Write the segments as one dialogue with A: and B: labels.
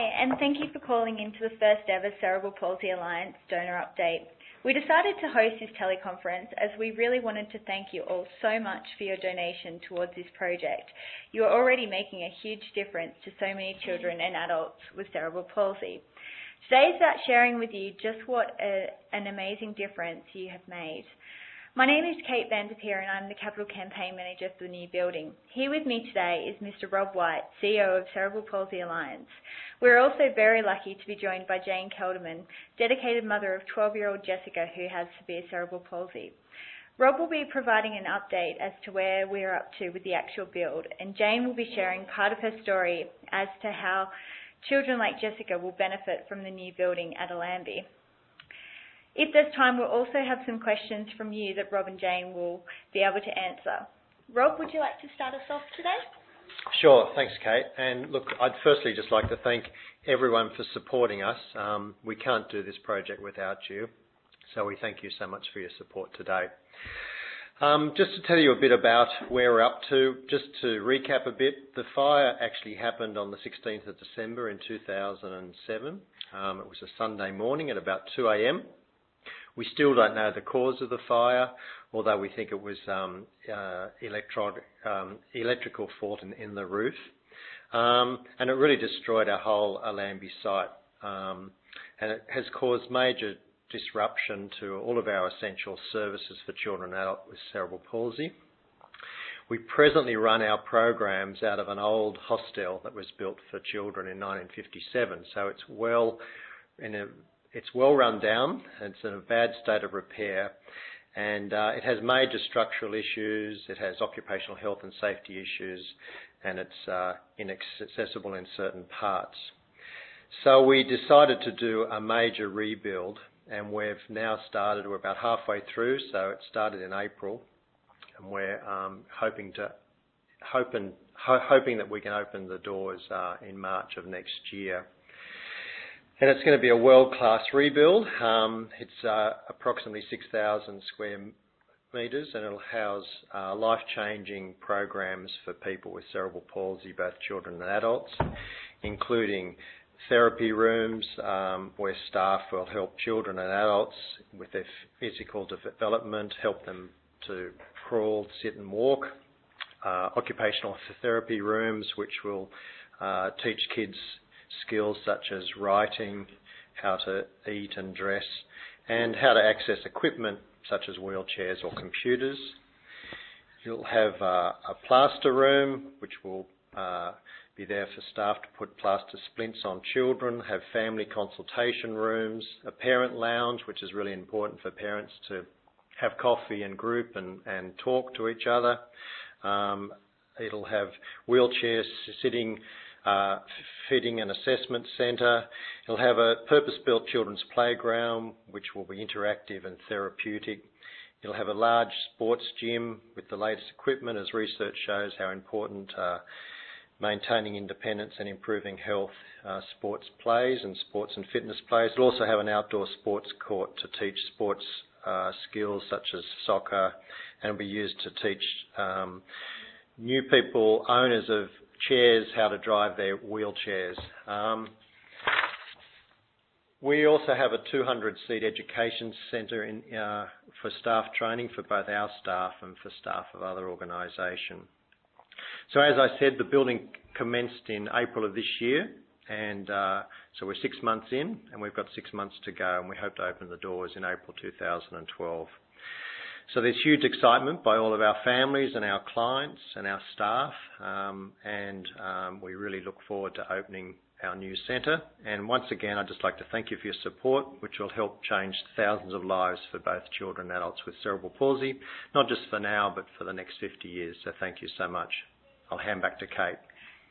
A: and thank you for calling into the first ever Cerebral Palsy Alliance donor update. We decided to host this teleconference as we really wanted to thank you all so much for your donation towards this project. You are already making a huge difference to so many children and adults with cerebral palsy. Today is about sharing with you just what an amazing difference you have made. My name is Kate Vanderpeer and I'm the Capital Campaign Manager for the new building. Here with me today is Mr. Rob White, CEO of Cerebral Palsy Alliance. We're also very lucky to be joined by Jane Kelderman, dedicated mother of 12-year-old Jessica who has severe cerebral palsy. Rob will be providing an update as to where we're up to with the actual build, and Jane will be sharing part of her story as to how children like Jessica will benefit from the new building at Allambie. If there's time, we'll also have some questions from you that Rob and Jane will be able to answer. Rob, would you like to start us off today?
B: Sure, thanks Kate. And look, I'd firstly just like to thank everyone for supporting us. We can't do this project without you, so we thank you so much for your support today. Just to tell you a bit about where we're up to, just to recap a bit, the fire actually happened on the 16th of December in 2007. It was a Sunday morning at about 2 a.m. We still don't know the cause of the fire, although we think it was electrical fault in the roof. And it really destroyed our whole Allambie site. And it has caused major disruption to all of our essential services for children and adults with cerebral palsy. We presently run our programs out of an old hostel that was built for children in 1957, so it's well run down, it's in a bad state of repair, and it has major structural issues, it has occupational health and safety issues, and it's inaccessible in certain parts. So we decided to do a major rebuild, and we've now started, we're about halfway through, so it started in April, and we're hoping that we can open the doors in March of next year. And it's going to be a world-class rebuild. It's approximately 6,000 square metres, and it'll house life-changing programs for people with cerebral palsy, both children and adults, including therapy rooms where staff will help children and adults with their physical development, help them to crawl, sit and walk, occupational therapy rooms which will teach kids skills such as writing, how to eat and dress, and how to access equipment such as wheelchairs or computers. You'll have a plaster room which will be there for staff to put plaster splints on children, have family consultation rooms, a parent lounge which is really important for parents to have coffee and group and talk to each other. It'll have wheelchair sitting, fitting and assessment centre. It'll have a purpose-built children's playground which will be interactive and therapeutic. It'll have a large sports gym with the latest equipment, as research shows how important maintaining independence and improving health sports plays and sports and fitness plays. It'll also have an outdoor sports court to teach sports skills such as soccer, and will be used to teach new people, owners of chairs, how to drive their wheelchairs. We also have a 200-seat education centre for staff training for both our staff and for staff of other organisations. So as I said, the building commenced in April of this year, and so we're 6 months in and we've got 6 months to go, and we hope to open the doors in April 2012. So there's huge excitement by all of our families and our clients and our staff, and we really look forward to opening our new centre. And once again, I'd just like to thank you for your support, which will help change thousands of lives for both children and adults with cerebral palsy, not just for now, but for the next 50 years. So thank you so much. I'll hand back to Kate.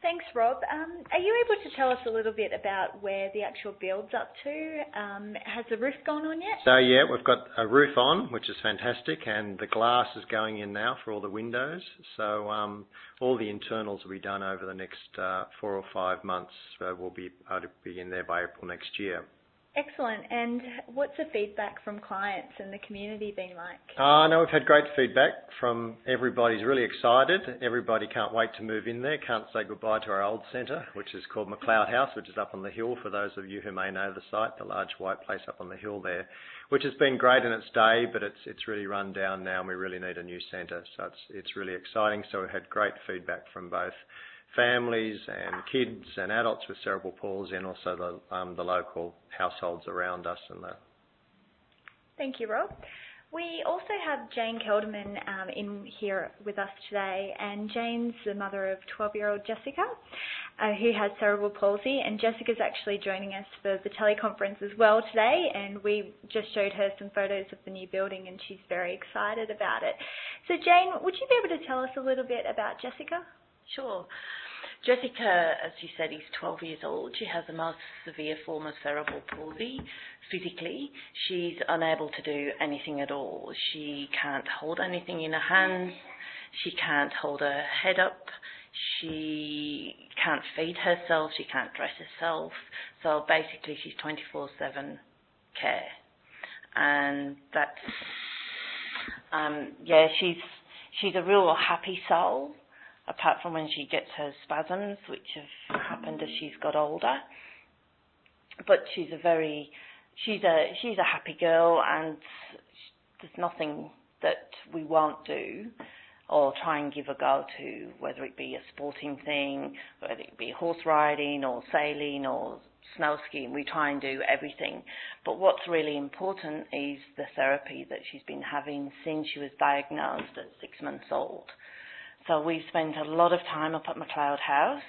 A: Thanks, Rob. Are you able to tell us a little bit about where the actual build's up to? Has the roof gone on yet?
B: So yeah, we've got a roof on, which is fantastic, and the glass is going in now for all the windows. So all the internals will be done over the next 4 or 5 months. We'll be able to be in there by April next year.
A: Excellent. And what's the feedback from clients and the community been like?
B: No, we've had great feedback from everybody's really excited. Everybody can't wait to move in there, can't say goodbye to our old centre, which is called McLeod House, which is up on the hill for those of you who may know the site, the large white place up on the hill there, which has been great in its day, but it's really run down now and we really need a new centre. So it's really exciting. So we've had great feedback from both families and kids and adults with cerebral palsy and also the local households around us.
A: Thank you, Rob. We also have Jane Kelderman in here with us today, and Jane's the mother of 12-year-old Jessica, who has cerebral palsy, and Jessica's actually joining us for the teleconference as well today, and we just showed her some photos of the new building and she's very excited about it. So Jane, would you be able to tell us a little bit about Jessica?
C: Sure. Jessica, as you said, is 12 years old. She has the most severe form of cerebral palsy. Physically, she's unable to do anything at all. She can't hold anything in her hands. She can't hold her head up. She can't feed herself. She can't dress herself. So basically, she's 24/7 care. And that's, she's a real happy soul, apart from when she gets her spasms, which have happened as she's got older. But she's a happy girl, and there's nothing that we won't do or try and give a go to, whether it be a sporting thing, whether it be horse riding or sailing or snow skiing. We try and do everything. But what's really important is the therapy that she's been having since she was diagnosed at 6 months old. So we've spent a lot of time up at McLeod House,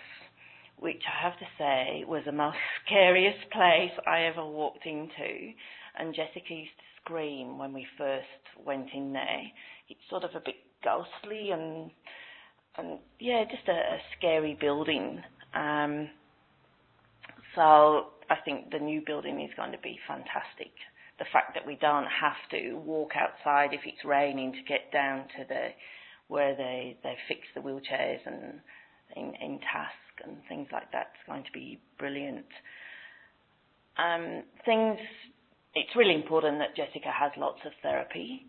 C: which I have to say was the most scariest place I ever walked into. And Jessica used to scream when we first went in there. It's sort of a bit ghostly and just a scary building. So I think the new building is going to be fantastic. The fact that we don't have to walk outside if it's raining to get down to where they fix the wheelchairs and in task and things like that is going to be brilliant. It's really important that Jessica has lots of therapy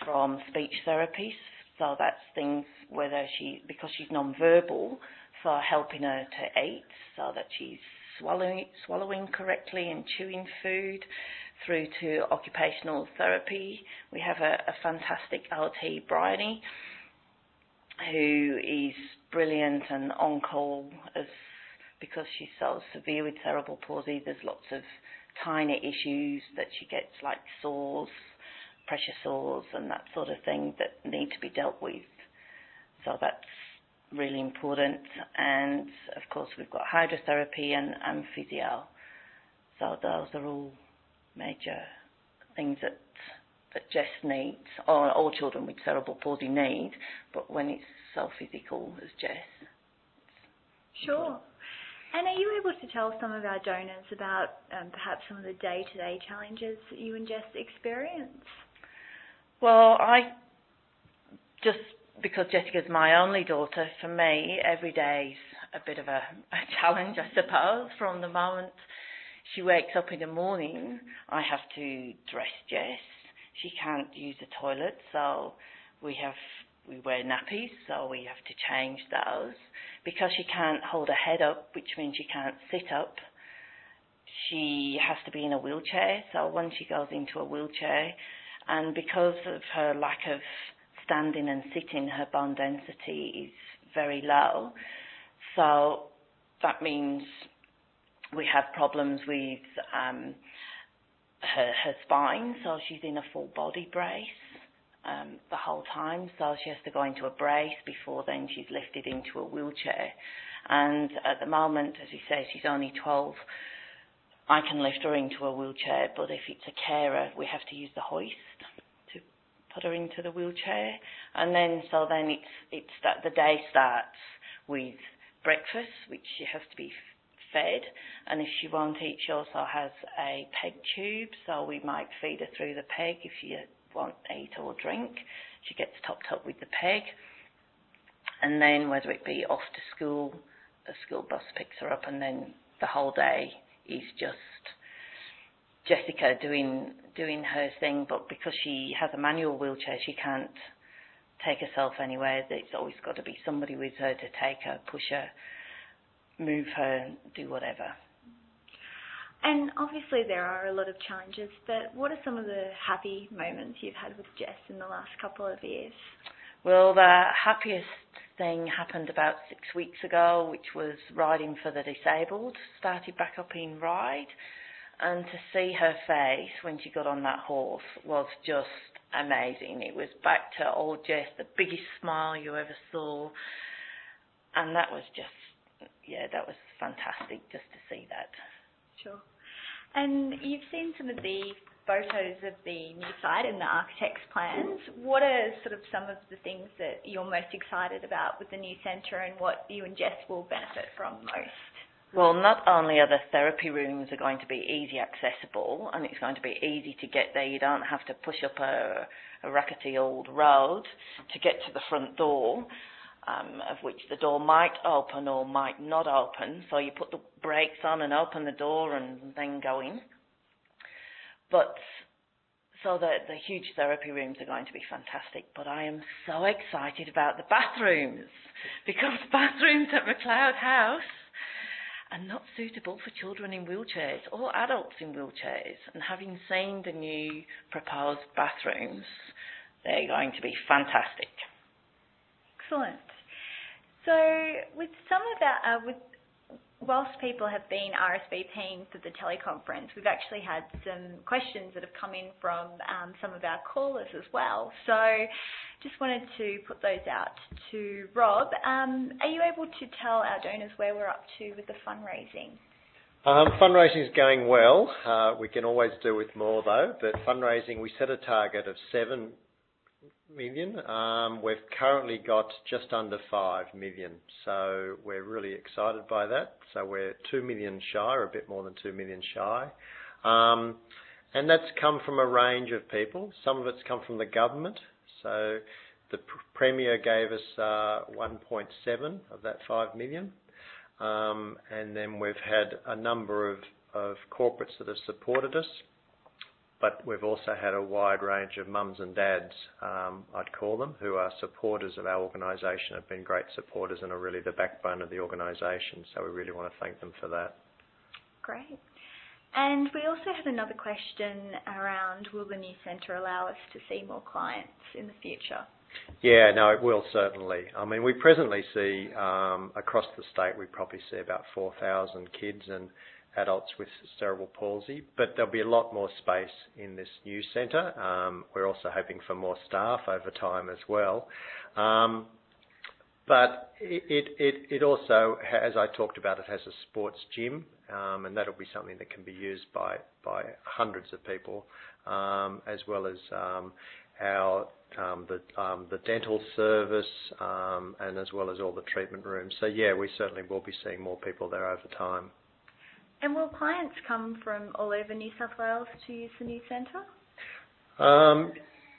C: from speech therapies. So that's things because she's non-verbal, so helping her to eat so that she's swallowing correctly and chewing food, through to occupational therapy. We have a fantastic LT, Bryony, who is brilliant and on call because she's so severe with cerebral palsy. There's lots of tiny issues that she gets, like sores, pressure sores and that sort of thing that need to be dealt with. So that's really important. And of course we've got hydrotherapy and physio. So those are all major things that Jess needs, or all children with cerebral palsy need, but when it's so physical as Jess.
A: Sure. And are you able to tell some of our donors about perhaps some of the day-to-day challenges that you and Jess experience?
C: Well, because Jessica's my only daughter, for me, every day's a bit of a challenge, I suppose. From the moment she wakes up in the morning, I have to dress Jess. She can't use the toilet, so we wear nappies, so we have to change those. Because she can't hold her head up, which means she can't sit up, she has to be in a wheelchair. So once she goes into a wheelchair, and because of her lack of standing and sitting, her bone density is very low. So that means we have problems with her spine, so she's in a full body brace the whole time, so she has to go into a brace before then she's lifted into a wheelchair. And at the moment, as you say, she's only 12. I can lift her into a wheelchair, but if it's a carer, we have to use the hoist to put her into the wheelchair. And then it's that the day starts with breakfast, which she has to be fed, and if she won't eat, she also has a peg tube, so we might feed her through the peg. If she won't eat or drink, she gets topped up with the peg, and then whether it be off to school, a school bus picks her up, and then the whole day is just Jessica doing her thing, but because she has a manual wheelchair, she can't take herself anywhere. There's always got to be somebody with her to take her, push her, move her, do whatever.
A: And obviously there are a lot of challenges, but what are some of the happy moments you've had with Jess in the last couple of years?
C: Well, the happiest thing happened about 6 weeks ago, which was riding for the disabled. Started back up in ride, and to see her face when she got on that horse was just amazing. It was back to old Jess, the biggest smile you ever saw, and that was just, that was fantastic just to see that.
A: Sure. And you've seen some of the photos of the new site and the architect's plans. What are sort of some of the things that you're most excited about with the new centre, and what you and Jess will benefit from most?
C: Well, not only are the therapy rooms are going to be easy accessible, and it's going to be easy to get there. You don't have to push up a rackety old road to get to the front door, of which the door might open or might not open. So you put the brakes on and open the door and then go in. But so the huge therapy rooms are going to be fantastic. But I am so excited about the bathrooms, because bathrooms at McLeod House are not suitable for children in wheelchairs or adults in wheelchairs. And having seen the new proposed bathrooms, they're going to be fantastic.
A: Excellent. So with some of that, whilst people have been RSVPing for the teleconference, we've actually had some questions that have come in from some of our callers as well. So just wanted to put those out to Rob. Are you able to tell our donors where we're up to with the fundraising?
B: Fundraising is going well. We can always do with more though, but fundraising, we set a target of 7 million. We've currently got just under 5 million, so we're really excited by that. So we're 2 million shy, or a bit more than 2 million shy. And that's come from a range of people. Some of it's come from the government. So the Premier gave us 1.7 of that 5 million. And then we've had a number of corporates that have supported us. But we've also had a wide range of mums and dads, I'd call them, who are supporters of our organisation, have been great supporters and are really the backbone of the organisation. So we really want to thank them for that.
A: Great. And we also had another question around, will the new centre allow us to see more clients in the future?
B: Yeah, no, it will certainly. I mean, we presently see, across the state, we probably see about 4,000 kids and adults with cerebral palsy, but there'll be a lot more space in this new centre. We're also hoping for more staff over time as well. But it also, as I talked about, it has a sports gym, and that'll be something that can be used by hundreds of people, as well as the dental service, and as well as all the treatment rooms. So yeah, we certainly will be seeing more people there over time.
A: And will clients come from all over New South Wales to use the new centre?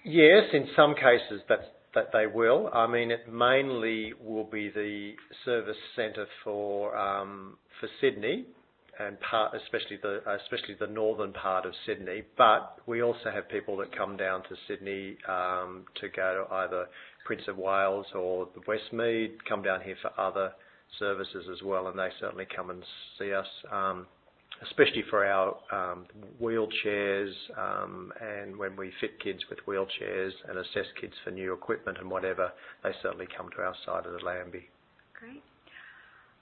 B: Yes, in some cases that they will. I mean, it mainly will be the service centre for Sydney, and especially the northern part of Sydney. But we also have people that come down to Sydney to go to either Prince of Wales or the Westmead, come down here for other services as well, and they certainly come and see us, especially for our wheelchairs, and when we fit kids with wheelchairs and assess kids for new equipment and whatever, they certainly come to our site at Allambie.
A: Great.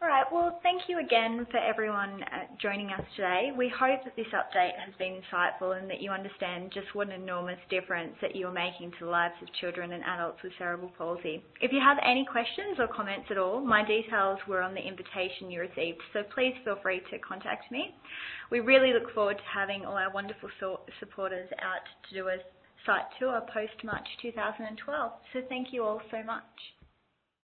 A: All right, well, thank you again for everyone joining us today. We hope that this update has been insightful and that you understand just what an enormous difference that you are making to the lives of children and adults with cerebral palsy. If you have any questions or comments at all, my details were on the invitation you received, so please feel free to contact me. We really look forward to having all our wonderful supporters out to do a site tour post-March 2012. So thank you all so much.